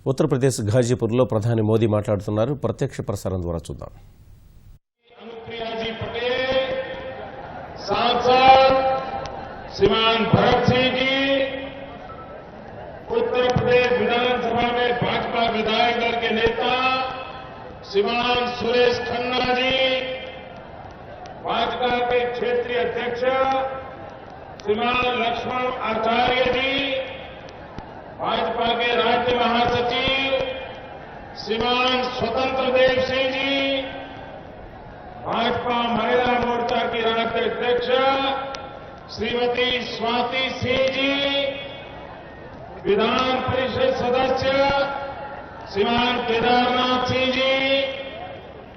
ఉత్తరప్రదేశ్ ఘాజీపూర్లో ప్రధాని మోదీ మాట్లాడుతున్నారు. ప్రత్యక్ష ప్రసారం ద్వారా చూద్దాం. सांसद श्रीमान भरत सिंह जी, उत्तर प्रदेश विधानसभा में भाजपा विधायक दल के नेता श्रीमान सुरेश खन्ना जी, भाजपा के क्षेत्रीय अध्यक्ष श्रीमान लक्ष्मण आचार्य जी, भाजपा के राज्य महासचिव श्रीमान स्वतंत्र देव सिंह जी, भाजपा महिला मोर्चा की राष्ट्रीय अध्यक्ष श्रीमती स्वाति सिंह जी, विधान परिषद सदस्य श्रीमान केदारनाथ सिंह जी,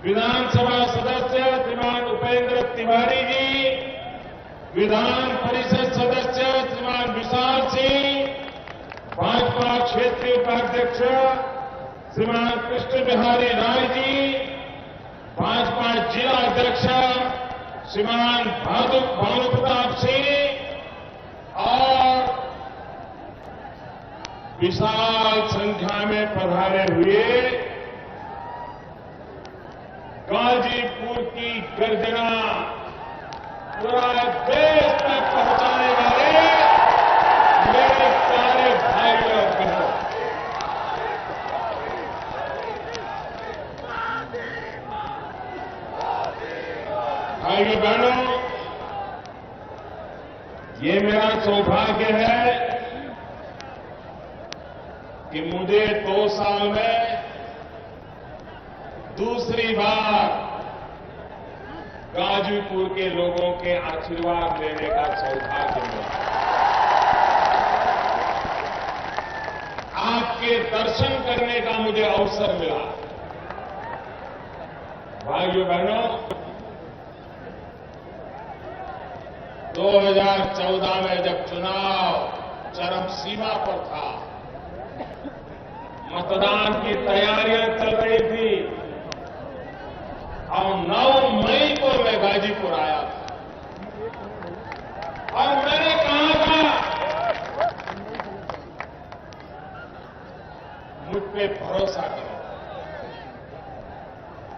विधानसभा सदस्य श्रीमान उपेंद्र तिवारी जी, विधान परिषद सदस्य श्रीमान विशाल सिंह, भाजपा क्षेत्रीय उपाध्यक्ष श्रीमान कृष्ण बिहारी राय जी, भाजपा जिला अध्यक्ष श्रीमान भानु प्रताप सिंह और विशाल संख्या में पधारे हुए गाजीपुर की गर्जना पूरा देश तक पहुंचाने वाले मेरे सारे भाई और बहनों, भाइयों बहनों, ये मेरा सौभाग्य है कि मुझे 2 साल में दूसरी बार गाजीपुर के लोगों के आशीर्वाद लेने का सौभाग्य मिला। आपके दर्शन करने का मुझे अवसर मिला। भाइयों बहनों, 2014 में जब चुनाव चरम सीमा पर था, मतदान की तैयारियां चल रही थी और 9 मई को मैं गाजीपुर आया था और मैंने कहा था मुझ पे भरोसा करो।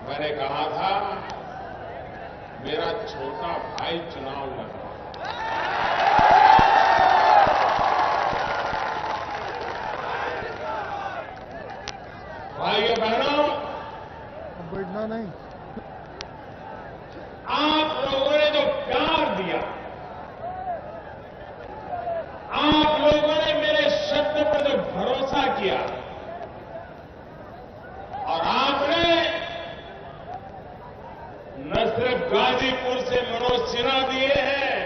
मैंने कहा था मेरा छोटा भाई चुनाव लड़ा, भाइयों बहनों, बैठना नहीं, आप लोगों ने जो प्यार दिया, आप लोगों ने मेरे शब्द पर जो भरोसा किया और आपने न सिर्फ गाजीपुर से मनोज सिन्हा दिए हैं,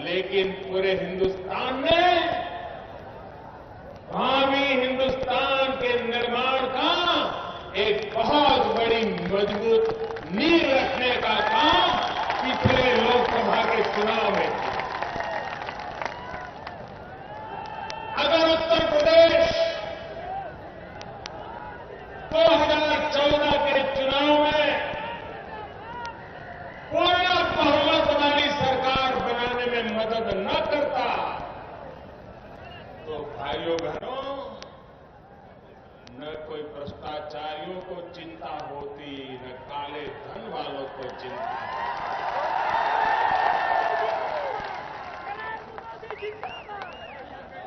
लेकिन पूरे हिंदुस्तान ने भावी हिंदुस्तान के निर्माण का एक बहुत बड़ी मजबूत नींव रखने का काम पिछले लोकसभा के चुनाव में किया। अगर उत्तर प्रदेश 2014 के चुनाव में पूर्ण बहुमत वाली सरकार बनाने में मदद न करता तो भाइयों बहनों, न कोई भ्रष्टाचारियों को चिंता होती, न काले धन वालों को चिंता।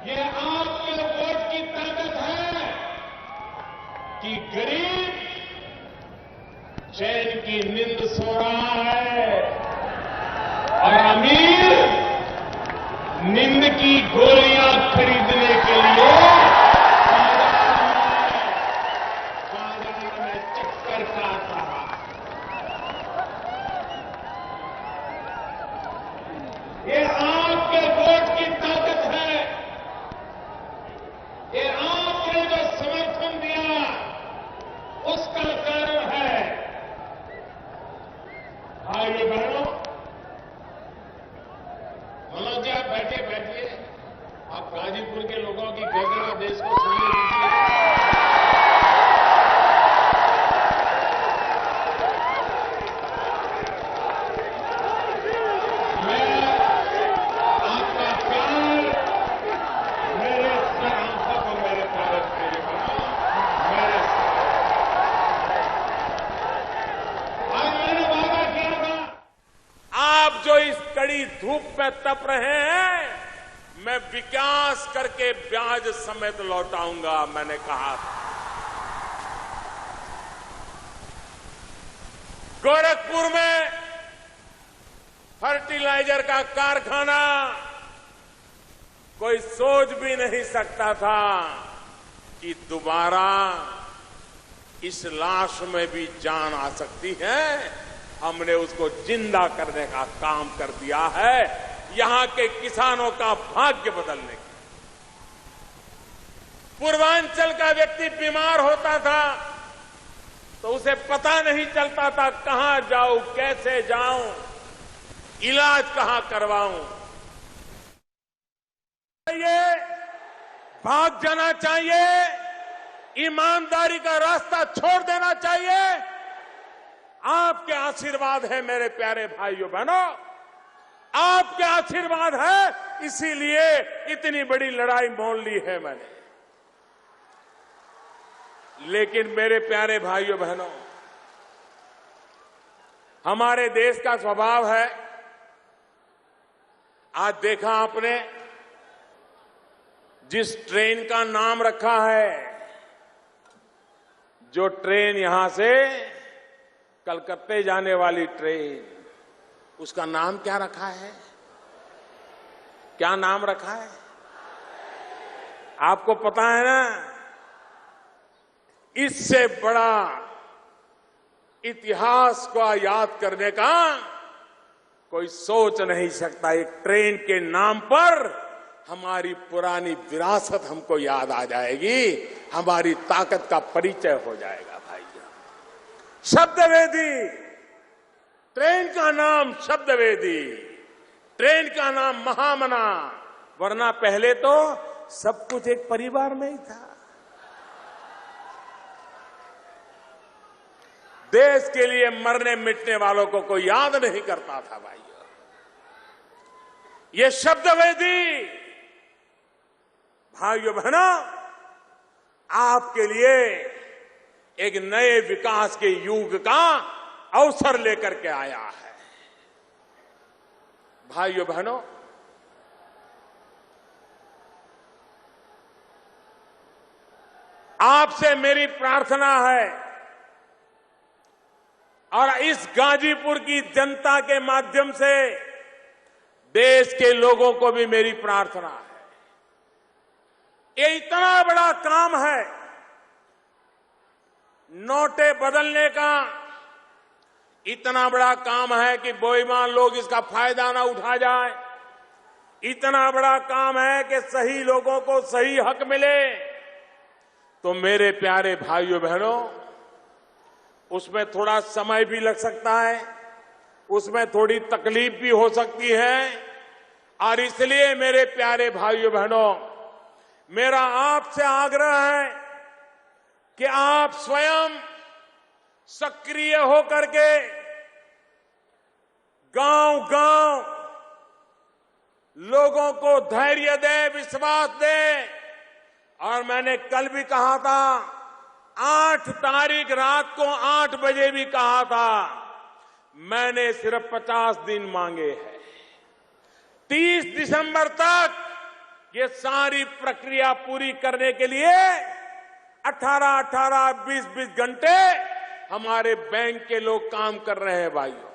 ये आपके वोट की ताकत है कि गरीब चैन की नींद सो रहा है और अमीर नींद की गोलियां खरीदने के लिए बाजार में चक्कर काट रहा है। ये आपके वोट की ताकत है, ये आपने जो समर्थन दिया उसका कारण है। भाइयों बहनों, मनोज जी आप बैठिए, आप गाजीपुर के में तप रहे हैं, मैं विकास करके ब्याज समेत लौटाऊंगा, मैंने कहा था। गोरखपुर में फर्टिलाइजर का कारखाना, कोई सोच भी नहीं सकता था कि दोबारा इस लाश में भी जान आ सकती है। हमने उसको जिंदा करने का काम कर दिया है, यहां के किसानों का भाग्य बदलने की। पूर्वांचल का व्यक्ति बीमार होता था तो उसे पता नहीं चलता था कहां जाऊं, कैसे जाऊं, इलाज कहां करवाऊं। ये भाग जाना चाहिए, ईमानदारी का रास्ता छोड़ देना चाहिए। आपके आशीर्वाद है मेरे प्यारे भाइयों बहनों, आपके आशीर्वाद है, इसीलिए इतनी बड़ी लड़ाई मोल ली है मैंने। लेकिन मेरे प्यारे भाइयों बहनों, हमारे देश का स्वभाव है, आज देखा आपने जिस ट्रेन का नाम रखा है, जो ट्रेन यहां से कलकत्ते जाने वाली ट्रेन, उसका नाम क्या रखा है? क्या नाम रखा है? आपको पता है ना? इससे बड़ा इतिहास को याद करने का कोई सोच नहीं सकता। एक ट्रेन के नाम पर हमारी पुरानी विरासत हमको याद आ जाएगी, हमारी ताकत का परिचय हो जाएगा भाइयों। शब्दवेदी, ट्रेन का नाम शब्दवेदी, ट्रेन का नाम महामना, वरना पहले तो सब कुछ एक परिवार में ही था। देश के लिए मरने मिटने वालों को कोई याद नहीं करता था भाइयों। ये शब्दवेदी भाइयों बहनों आपके लिए एक नए विकास के युग का अवसर लेकर के आया है। भाइयों बहनों, आपसे मेरी प्रार्थना है और इस गाजीपुर की जनता के माध्यम से देश के लोगों को भी मेरी प्रार्थना है। ये इतना बड़ा काम है नोटें बदलने का, इतना बड़ा काम है कि बेईमान लोग इसका फायदा ना उठा जाए, इतना बड़ा काम है कि सही लोगों को सही हक मिले। तो मेरे प्यारे भाइयों बहनों, उसमें थोड़ा समय भी लग सकता है, उसमें थोड़ी तकलीफ भी हो सकती है, और इसलिए मेरे प्यारे भाइयों बहनों, मेरा आपसे आग्रह है कि आप स्वयं सक्रिय होकर के गांव-गांव लोगों को धैर्य दे, विश्वास दे। और मैंने कल भी कहा था, 8 तारीख रात को 8 बजे भी कहा था, मैंने सिर्फ 50 दिन मांगे हैं। 30 दिसंबर तक ये सारी प्रक्रिया पूरी करने के लिए 18-18, 20-20 घंटे हमारे बैंक के लोग काम कर रहे हैं भाइयों।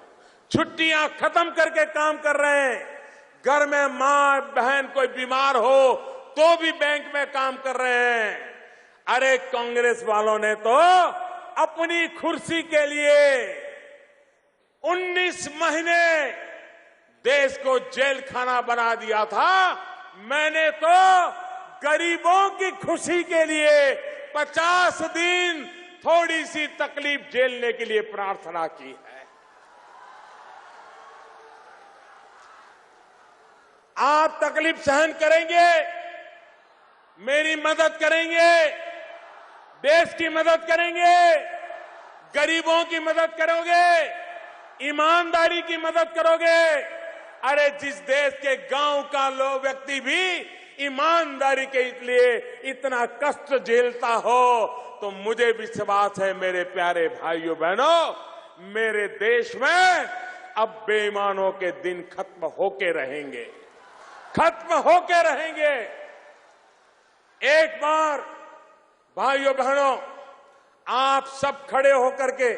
छुट्टियां खत्म करके काम कर रहे हैं। घर में मां बहन कोई बीमार हो तो भी बैंक में काम कर रहे हैं। अरे कांग्रेस वालों ने तो अपनी कुर्सी के लिए 19 महीने देश को जेल खाना बना दिया था। मैंने तो गरीबों की खुशी के लिए 50 दिन थोड़ी सी तकलीफ झेलने के लिए प्रार्थना की है। आप तकलीफ सहन करेंगे, मेरी मदद करेंगे, देश की मदद करेंगे, गरीबों की मदद करोगे, ईमानदारी की मदद करोगे। अरे जिस देश के गांव का लोग व्यक्ति भी ईमानदारी के लिए इतना कष्ट झेलता हो, तो मुझे विश्वास है मेरे प्यारे भाइयों बहनों, मेरे देश में अब बेईमानों के दिन खत्म होके रहेंगे, खत्म होके रहेंगे। एक बार भाइयों बहनों, आप सब खड़े होकर के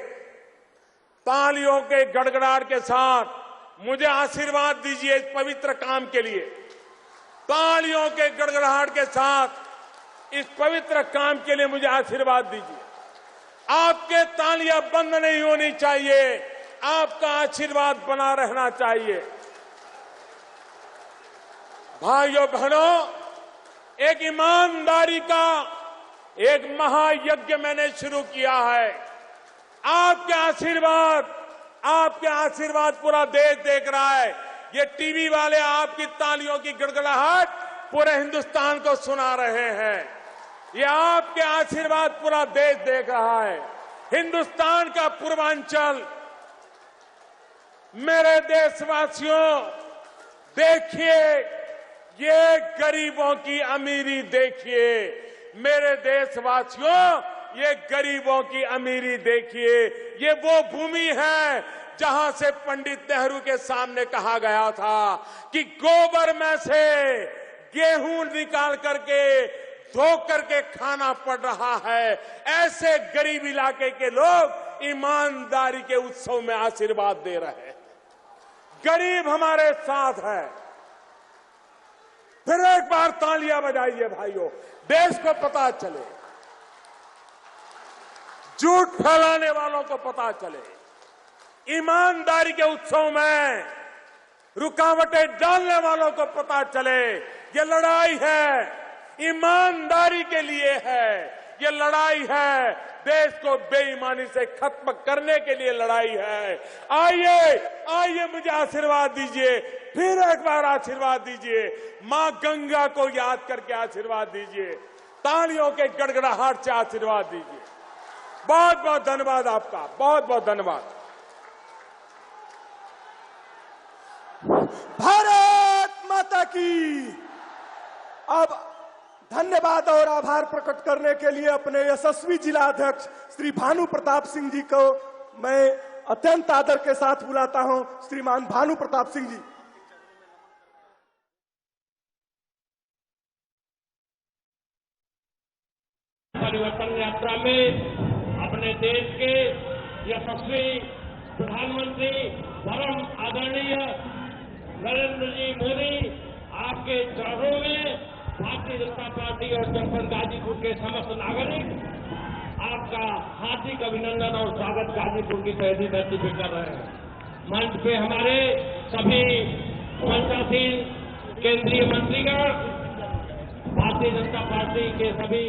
तालियों के गड़गड़ाहट के साथ मुझे आशीर्वाद दीजिए इस पवित्र काम के लिए। तालियों के गड़गड़ाहट के साथ इस पवित्र काम के लिए मुझे आशीर्वाद दीजिए। आपके तालियां बंद नहीं होनी चाहिए, आपका आशीर्वाद बना रहना चाहिए। भाइयों बहनों, एक ईमानदारी का एक महायज्ञ मैंने शुरू किया है। आपके आशीर्वाद पूरा देश देख रहा है। ये टीवी वाले आपकी तालियों की गड़गड़ाहट पूरे हिंदुस्तान को सुना रहे हैं। ये आपके आशीर्वाद पूरा देश देख रहा है। हिंदुस्तान का पूर्वांचल, मेरे देशवासियों, देखिए ये गरीबों की अमीरी देखिए। मेरे देशवासियों, ये गरीबों की अमीरी देखिए। ये वो भूमि है जहां से पंडित नेहरू के सामने कहा गया था कि गोबर में से गेहूं निकाल करके धो करके खाना पड़ रहा है। ऐसे गरीब इलाके के लोग ईमानदारी के उत्सव में आशीर्वाद दे रहे हैं। गरीब हमारे साथ है। फिर एक बार तालियां बजाइए भाइयों, देश को पता चले, झूठ फैलाने वालों को पता चले। ईमानदारी के उत्सव में रुकावटें डालने वालों को पता चले ये लड़ाई है, ईमानदारी के लिए है। ये लड़ाई है, देश को बेईमानी से खत्म करने के लिए लड़ाई है। आइए मुझे आशीर्वाद दीजिए, फिर एक बार आशीर्वाद दीजिए। मां गंगा को याद करके आशीर्वाद दीजिए, तालियों के गड़गड़ाहट से आशीर्वाद दीजिए। बहुत बहुत धन्यवाद आपका, बहुत बहुत धन्यवाद। भारत माता की। अब धन्यवाद और आभार प्रकट करने के लिए अपने यशस्वी जिला अध्यक्ष श्री भानु प्रताप सिंह जी को मैं अत्यंत आदर के साथ बुलाता हूं। श्रीमान भानु प्रताप सिंह जी। परिवर्तन यात्रा में अपने देश के यशस्वी प्रधानमंत्री परम आदरणीय नरेंद्र जी मोदी, आपके चरणों में भारतीय जनता पार्टी और जनपद गाजीपुर के समस्त नागरिक आपका हार्दिक अभिनंदन और स्वागत गाजीपुर की शहीदी धरती पे कर रहे हैं। मंच पे हमारे सभी मंचासीन केंद्रीय मंत्रीगण, भारतीय जनता पार्टी के सभी